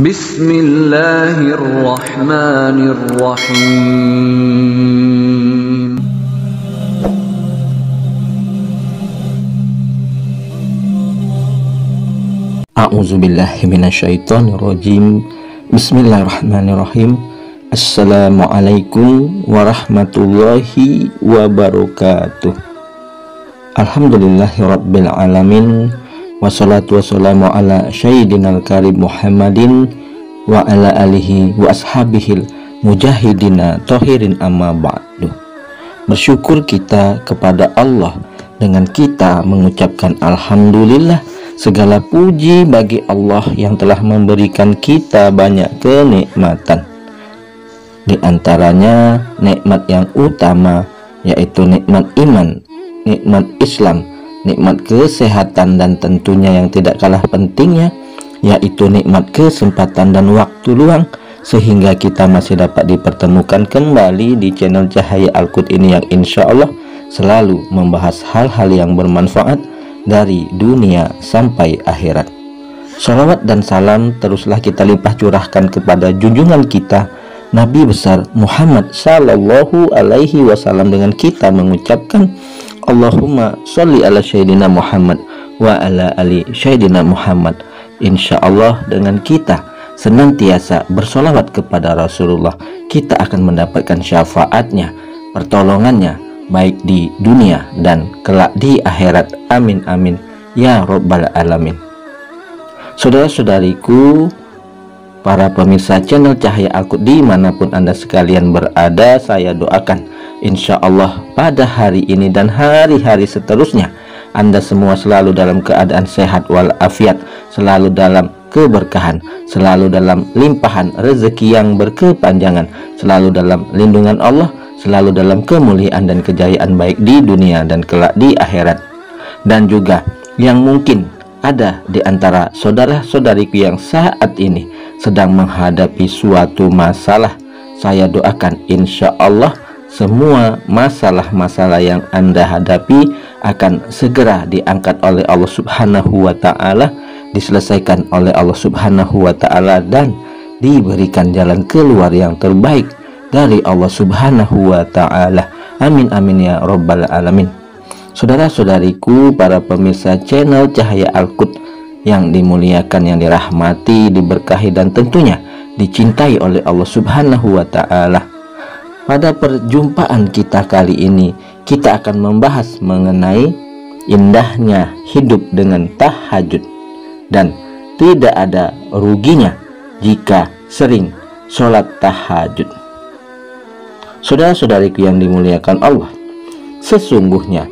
Bismillahirrahmanirrahim. A'udzubillahi minasyaitonirrajim. Bismillahirrahmanirrahim. Assalamualaikum warahmatullahi wabarakatuh. Alhamdulillahirabbil alamin. Wassalatu wassalamu ala sayyidinal karim Muhammadin wa ala alihi wa ashabihil mujahidina tohirin amma ba'du. Bersyukur kita kepada Allah dengan kita mengucapkan alhamdulillah. Segala puji bagi Allah yang telah memberikan kita banyak kenikmatan. Di antaranya nikmat yang utama yaitu nikmat iman, nikmat Islam, nikmat kesehatan, dan tentunya yang tidak kalah pentingnya yaitu nikmat kesempatan dan waktu luang, sehingga kita masih dapat dipertemukan kembali di channel Cahaya Al-Qud ini yang insya Allah selalu membahas hal-hal yang bermanfaat dari dunia sampai akhirat. Salawat dan salam teruslah kita limpah curahkan kepada junjungan kita Nabi besar Muhammad sallallahu alaihi wasallam dengan kita mengucapkan Allahumma sholli ala sayyidina Muhammad wa ala ali sayyidina Muhammad. Insya Allah dengan kita senantiasa bersolawat kepada Rasulullah, kita akan mendapatkan syafaatnya, pertolongannya, baik di dunia dan kelak di akhirat. Amin amin ya rabbal alamin. Saudara-saudariku, para pemirsa channel Cahaya Al-Qud dimanapun Anda sekalian berada, saya doakan insya Allah pada hari ini dan hari-hari seterusnya Anda semua selalu dalam keadaan sehat walafiat, selalu dalam keberkahan, selalu dalam limpahan rezeki yang berkepanjangan, selalu dalam lindungan Allah, selalu dalam kemuliaan dan kejayaan baik di dunia dan kelak di akhirat. Dan juga yang mungkin ada di antara saudara-saudariku yang saat ini sedang menghadapi suatu masalah, saya doakan insya Allah semua masalah-masalah yang Anda hadapi akan segera diangkat oleh Allah Subhanahu wa Ta'ala, diselesaikan oleh Allah Subhanahu wa Ta'ala, dan diberikan jalan keluar yang terbaik dari Allah Subhanahu wa Ta'ala. Amin amin ya rabbal alamin. Saudara-saudariku, para pemirsa channel Cahaya Al-Qud yang dimuliakan, yang dirahmati, diberkahi, dan tentunya dicintai oleh Allah Subhanahu wa Ta'ala. Pada perjumpaan kita kali ini, kita akan membahas mengenai indahnya hidup dengan tahajud, dan tidak ada ruginya jika sering sholat tahajud. Saudara-saudariku yang dimuliakan Allah, sesungguhnya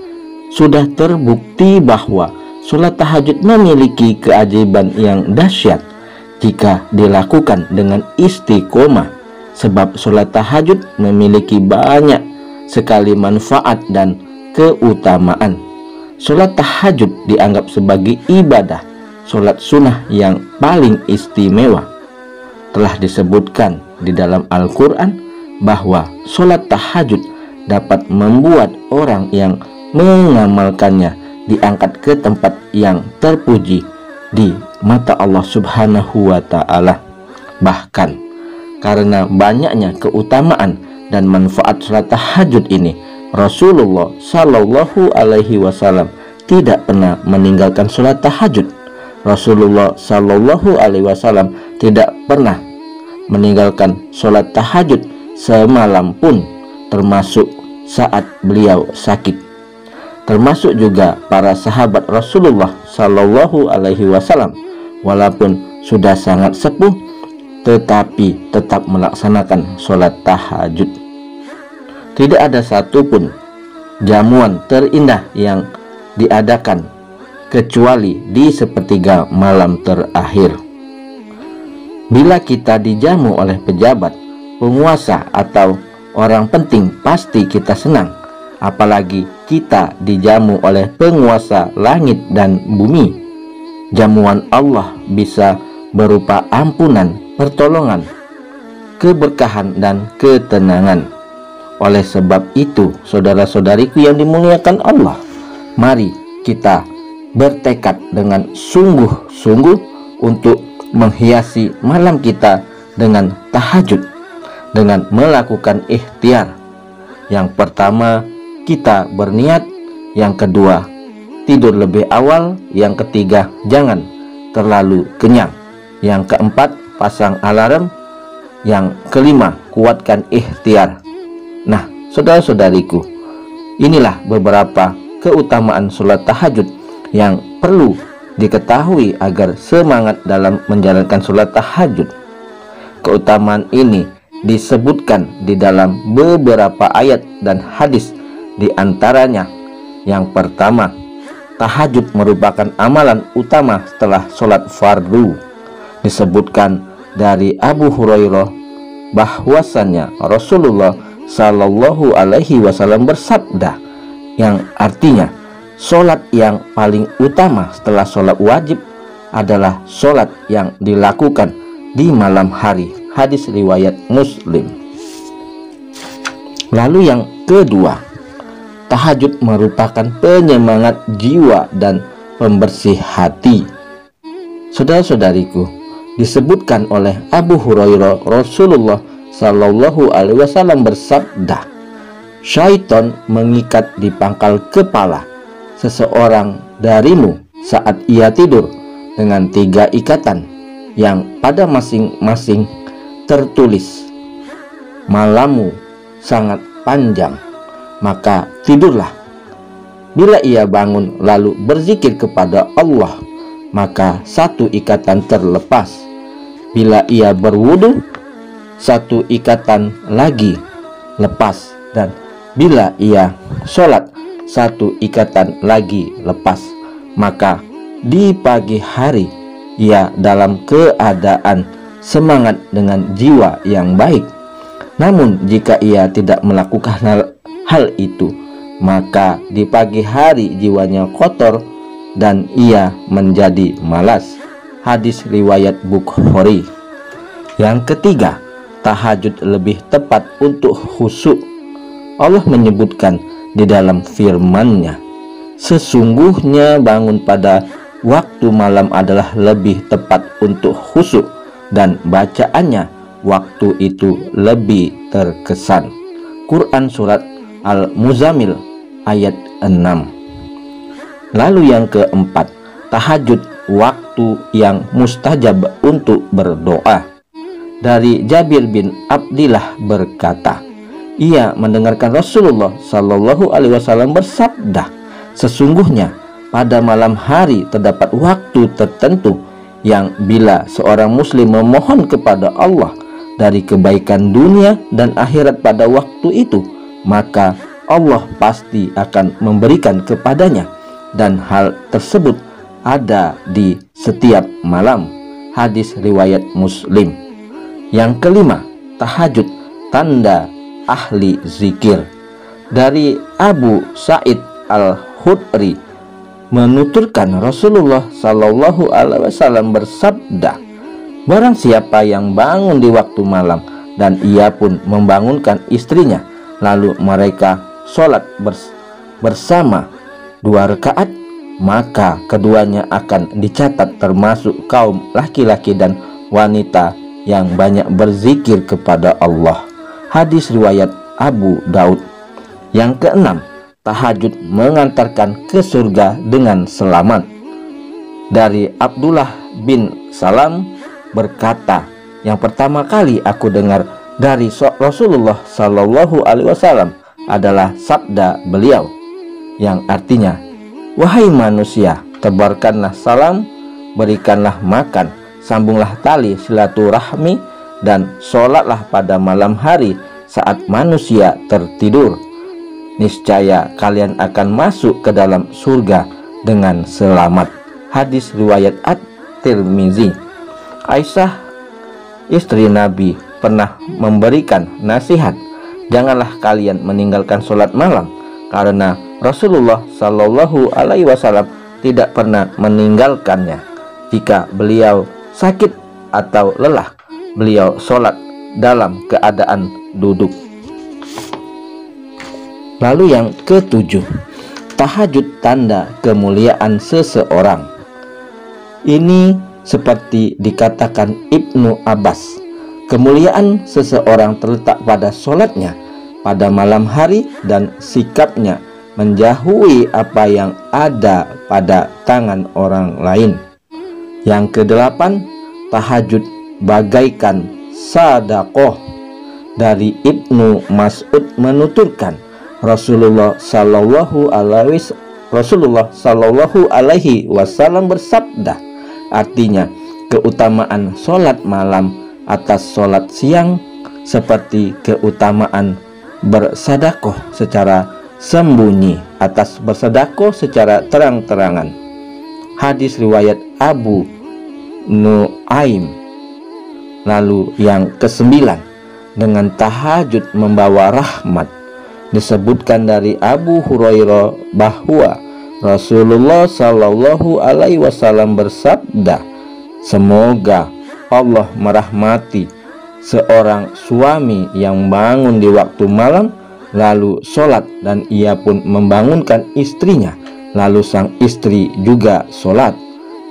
sudah terbukti bahwa sholat tahajud memiliki keajaiban yang dahsyat jika dilakukan dengan istiqomah. Sebab sholat tahajud memiliki banyak sekali manfaat dan keutamaan. Sholat tahajud dianggap sebagai ibadah sholat sunnah yang paling istimewa. Telah disebutkan di dalam Al-Quran bahwa sholat tahajud dapat membuat orang yang mengamalkannya diangkat ke tempat yang terpuji di mata Allah Subhanahu wa Ta'ala. Bahkan karena banyaknya keutamaan dan manfaat sholat tahajud ini, Rasulullah Sallallahu Alaihi Wasallam tidak pernah meninggalkan sholat tahajud. Rasulullah Sallallahu Alaihi Wasallam tidak pernah meninggalkan sholat tahajud semalam pun, termasuk saat beliau sakit. Termasuk juga para sahabat Rasulullah Sallallahu Alaihi Wasallam, walaupun sudah sangat sepuh, tetapi tetap melaksanakan sholat tahajud. Tidak ada satupun jamuan terindah yang diadakan kecuali di sepertiga malam terakhir. Bila kita dijamu oleh pejabat, penguasa, atau orang penting, pasti kita senang. Apalagi kita dijamu oleh penguasa langit dan bumi. Jamuan Allah bisa berupa ampunan, pertolongan, keberkahan, dan ketenangan. Oleh sebab itu, saudara-saudariku yang dimuliakan Allah, mari kita bertekad dengan sungguh-sungguh untuk menghiasi malam kita dengan tahajud, dengan melakukan ikhtiar. Yang pertama, kita berniat. Yang kedua, tidur lebih awal. Yang ketiga, jangan terlalu kenyang. Yang keempat, pasang alarm. Yang kelima, kuatkan ikhtiar. Nah, saudara-saudariku, inilah beberapa keutamaan sholat tahajud yang perlu diketahui agar semangat dalam menjalankan sholat tahajud. Keutamaan ini disebutkan di dalam beberapa ayat dan hadis. Di antaranya, yang pertama, tahajud merupakan amalan utama setelah sholat fardu. Disebutkan dari Abu Hurairah bahwasannya Rasulullah Shallallahu Alaihi Wasallam bersabda, yang artinya sholat yang paling utama setelah sholat wajib adalah sholat yang dilakukan di malam hari. Hadis riwayat Muslim. Lalu yang kedua, tahajud merupakan penyemangat jiwa dan pembersih hati. Saudara-saudariku, disebutkan oleh Abu Hurairah Rasulullah Shallallahu Alaihi Wasallam bersabda, syaitan mengikat di pangkal kepala seseorang darimu saat ia tidur dengan 3 ikatan yang pada masing-masing tertulis, malammu sangat panjang, maka tidurlah. Bila ia bangun lalu berzikir kepada Allah, maka 1 ikatan terlepas. Bila ia berwudu, 1 ikatan lagi lepas, dan bila ia sholat, 1 ikatan lagi lepas. Maka di pagi hari ia dalam keadaan semangat dengan jiwa yang baik. Namun jika ia tidak melakukan hal itu, maka di pagi hari jiwanya kotor dan ia menjadi malas. Hadis riwayat Bukhari. Yang ketiga, tahajud lebih tepat untuk khusyuk. Allah menyebutkan di dalam firman-Nya, sesungguhnya bangun pada waktu malam adalah lebih tepat untuk khusyuk, dan bacaannya waktu itu lebih terkesan. Quran surat Al-Muzammil ayat 6. Lalu yang keempat, tahajud waktu yang mustajab untuk berdoa. Dari Jabir bin Abdillah berkata, ia mendengarkan Rasulullah Shallallahu Alaihi Wasallam bersabda, sesungguhnya pada malam hari terdapat waktu tertentu yang bila seorang muslim memohon kepada Allah dari kebaikan dunia dan akhirat pada waktu itu, maka Allah pasti akan memberikan kepadanya, dan hal tersebut ada di setiap malam. Hadis riwayat Muslim. Yang kelima, tahajud tanda ahli zikir. Dari Abu Sa'id Al-Khudri menuturkan Rasulullah Shallallahu Alaihi Wasallam bersabda, barang siapa yang bangun di waktu malam dan ia pun membangunkan istrinya, lalu mereka sholat bersama 2 rakaat, maka keduanya akan dicatat termasuk kaum laki-laki dan wanita yang banyak berzikir kepada Allah. Hadis riwayat Abu Daud. Yang keenam, tahajud mengantarkan ke surga dengan selamat. Dari Abdullah bin Salam berkata, yang pertama kali aku dengar dari Rasulullah Shallallahu Alaihi Wasallam adalah sabda beliau, yang artinya, wahai manusia, tebarkanlah salam, berikanlah makan, sambunglah tali silaturahmi, dan sholatlah pada malam hari saat manusia tertidur. Niscaya kalian akan masuk ke dalam surga dengan selamat. Hadis riwayat At-Tirmizi. Aisyah, istri Nabi, pernah memberikan nasihat, janganlah kalian meninggalkan sholat malam, karena Rasulullah Shallallahu Alaihi Wasallam tidak pernah meninggalkannya. Jika beliau sakit atau lelah, beliau sholat dalam keadaan duduk. Lalu yang ketujuh, tahajud tanda kemuliaan seseorang. Ini seperti dikatakan Ibnu Abbas, kemuliaan seseorang terletak pada sholatnya pada malam hari dan sikapnya menjauhi apa yang ada pada tangan orang lain. Yang kedelapan, tahajud bagaikan sedekah. Dari Ibnu Mas'ud menuturkan, Rasulullah Shallallahu Alaihi Wasallam bersabda, artinya keutamaan sholat malam atas sholat siang seperti keutamaan bersedekah secara sembunyi atas bersedekah secara terang-terangan. Hadis riwayat Abu Nuaim. Lalu yang kesembilan, dengan tahajud membawa rahmat. Disebutkan dari Abu Hurairah bahwa Rasulullah Shallallahu Alaihi Wasallam bersabda, semoga Allah merahmati seorang suami yang bangun di waktu malam lalu sholat, dan ia pun membangunkan istrinya, lalu sang istri juga sholat.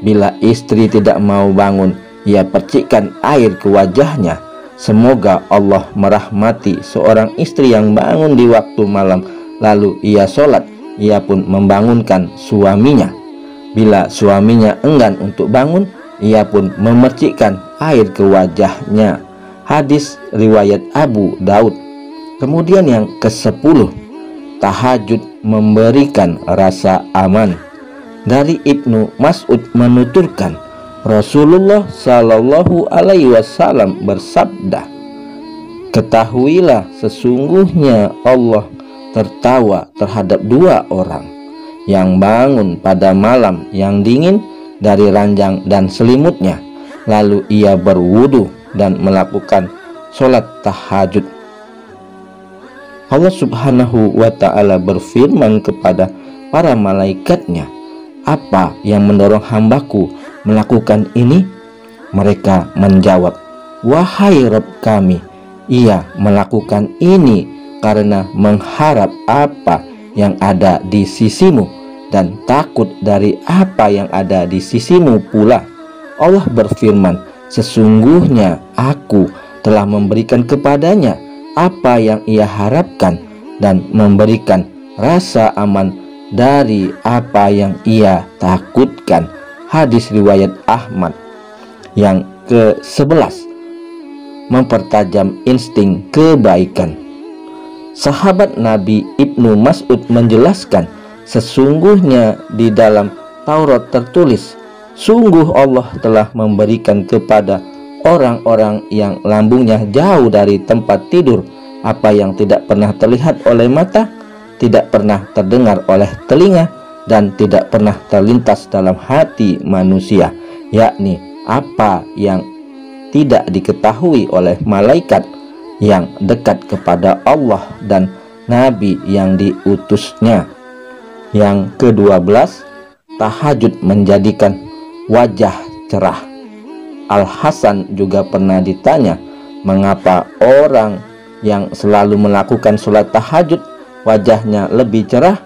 Bila istri tidak mau bangun, ia percikkan air ke wajahnya. Semoga Allah merahmati seorang istri yang bangun di waktu malam lalu ia sholat, ia pun membangunkan suaminya. Bila suaminya enggan untuk bangun, ia pun memercikkan air ke wajahnya. Hadis riwayat Abu Daud. Kemudian yang ke-10, tahajud memberikan rasa aman. Dari Ibnu Mas'ud menuturkan, Rasulullah Shallallahu Alaihi Wasallam bersabda, ketahuilah sesungguhnya Allah tertawa terhadap dua orang yang bangun pada malam yang dingin dari ranjang dan selimutnya, lalu ia berwudu dan melakukan sholat tahajud. Allah Subhanahu wa Ta'ala berfirman kepada para malaikatnya, apa yang mendorong hambaku melakukan ini? Mereka menjawab, wahai Rabb kami, ia melakukan ini karena mengharap apa yang ada di sisimu dan takut dari apa yang ada di sisimu pula. Allah berfirman, sesungguhnya aku telah memberikan kepadanya apa yang ia harapkan dan memberikan rasa aman dari apa yang ia takutkan. Hadis riwayat Ahmad. Yang ke-11, mempertajam insting kebaikan. Sahabat Nabi Ibnu Mas'ud menjelaskan, sesungguhnya di dalam Taurat tertulis, sungguh Allah telah memberikan kepada orang-orang yang lambungnya jauh dari tempat tidur apa yang tidak pernah terlihat oleh mata, tidak pernah terdengar oleh telinga, dan tidak pernah terlintas dalam hati manusia, yakni apa yang tidak diketahui oleh malaikat yang dekat kepada Allah dan Nabi yang diutusnya. Yang ke-12, tahajud menjadikan wajah cerah. Al-Hasan juga pernah ditanya, mengapa orang yang selalu melakukan sholat tahajud wajahnya lebih cerah?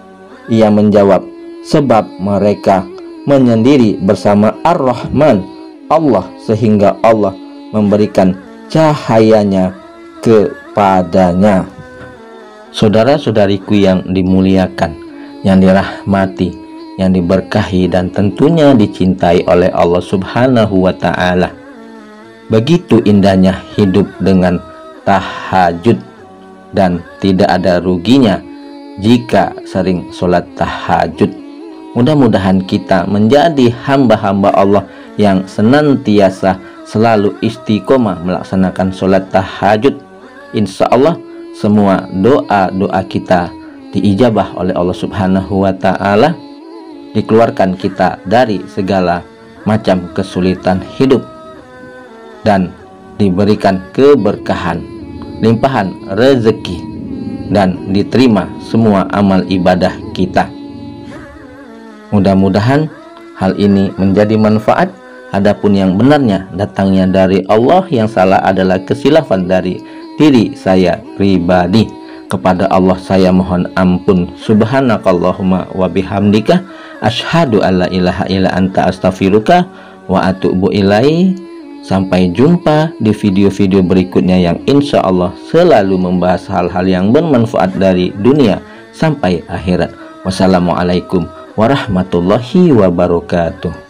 Ia menjawab, sebab mereka menyendiri bersama Ar-Rahman, Allah, sehingga Allah memberikan cahayanya kepadanya. Saudara-saudariku yang dimuliakan, yang dirahmati, yang diberkahi dan tentunya dicintai oleh Allah Subhanahu wa Ta'ala, begitu indahnya hidup dengan tahajud, dan tidak ada ruginya jika sering sholat tahajud. Mudah-mudahan kita menjadi hamba-hamba Allah yang senantiasa selalu istiqomah melaksanakan sholat tahajud. Insya Allah semua doa-doa kita diijabah oleh Allah Subhanahu wa Ta'ala, dikeluarkan kita dari segala macam kesulitan hidup, dan diberikan keberkahan, limpahan rezeki, dan diterima semua amal ibadah kita. Mudah-mudahan hal ini menjadi manfaat. Adapun yang benarnya datangnya dari Allah, yang salah adalah kesilafan dari diri saya pribadi. Kepada Allah saya mohon ampun. Subhanakallahumma wa bihamdika asyhadu alla ilaha illa anta astaghfiruka wa atubu ilaihi. Sampai jumpa di video-video berikutnya yang insya Allah selalu membahas hal-hal yang bermanfaat dari dunia sampai akhirat. Wassalamualaikum warahmatullahi wabarakatuh.